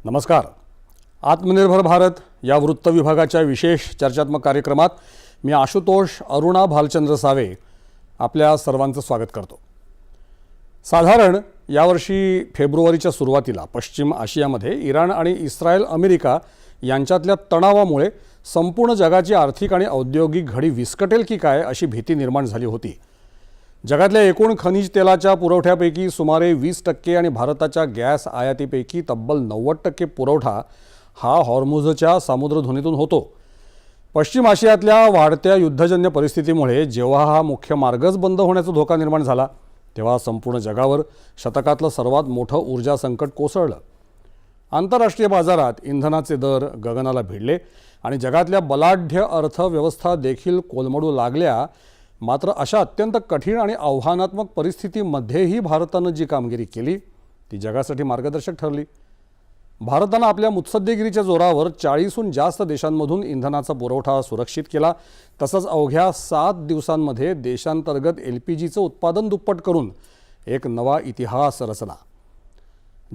नमस्कार. आत्मनिर्भर भारत या वृत्त विभागाच्या विशेष चर्चात्मक कार्यक्रमात मी आशुतोष अरुणा भालचंद्र सावे आपल्या सर्वांचं स्वागत करतो. साधारण यावर्षी फेब्रुवारीच्या सुरुवातीला पश्चिम आशियामध्ये इराण आणि इस्रायल अमेरिका यांच्यातल्या तणावामुळे संपूर्ण जगाची आर्थिक आणि औद्योगिक घडी विस्कटेल की काय अशी भीती निर्माण झाली होती. जगातल्या एकूण खनिज तेलाच्या पुरवठ्यापैकी सुमारे 20% आणि भारताच्या गॅस आयातीपैकी तब्बल 90% पुरवठा हा हॉर्मुझच्या सामुद्रधुनीतून होतो. पश्चिम आशियातल्या वाढत्या युद्धजन्य परिस्थितीमुळे जेव्हा हा मुख्य मार्गच बंद होण्याचा धोका निर्माण झाला तेव्हा संपूर्ण जगावर शतकातलं सर्वात मोठं ऊर्जा संकट कोसळलं. आंतरराष्ट्रीय बाजारात इंधनाचे दर गगनाला भिडले आणि जगातल्या बलाढ्य अर्थव्यवस्था देखील कोलमडू लागल्या. मात्र अशा अत्यंत कठीण आणि आव्हानात्मक परिस्थितीमध्येही भारतानं जी कामगिरी केली ती जगासाठी मार्गदर्शक ठरली. भारतानं आपल्या मुत्सद्देगिरीच्या जोरावर 40हून जास्त देशांमधून इंधनाचा पुरवठा सुरक्षित केला. तसंच अवघ्या 7 दिवसांमध्ये देशांतर्गत LPGचं उत्पादन दुप्पट करून एक नवा इतिहास रचला.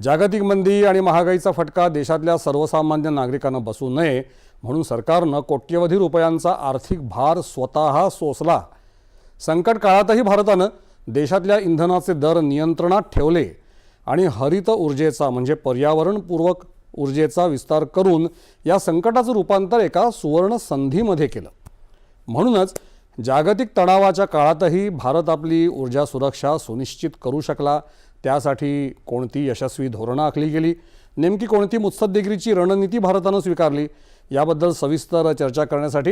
जागतिक मंदी आणि महागाईचा फटका देशातल्या सर्वसामान्य नागरिकांना बसू नये म्हणून सरकारनं कोट्यवधी रुपयांचा आर्थिक भार स्वतः सोसला. संकट काळातही भारतानं देशातल्या इंधनाचे दर नियंत्रणात ठेवले आणि हरित ऊर्जेचा म्हणजे पर्यावरणपूर्वक ऊर्जेचा विस्तार करून या संकटाचं रूपांतर एका सुवर्ण संधीमध्ये केलं. म्हणूनच जागतिक तणावाच्या काळातही भारत आपली ऊर्जा सुरक्षा सुनिश्चित करू शकला. त्यासाठी कोणती यशस्वी धोरणं आखली गेली, नेमकी कोणती मुत्सद्देगिरीची रणनीती भारतानं स्वीकारली याबद्दल सविस्तर चर्चा करण्यासाठी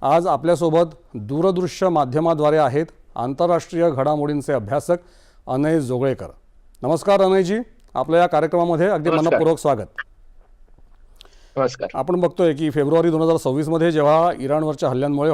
आज आपल्यासोबत दूरदृश्य माध्यमाद्वारे आहेत आंतरराष्ट्रीय घडामोडींचे अभ्यासक अनय जोगळेकर. नमस्कार अनयजी, आपल्या या कार्यक्रमामध्ये अगदी मनपूर्वक स्वागत. नमस्कार. आपण बघतोय की फेब्रुवारी 2026 मध्ये जेव्हा इराणवरच्या हल्ल्यांमुळे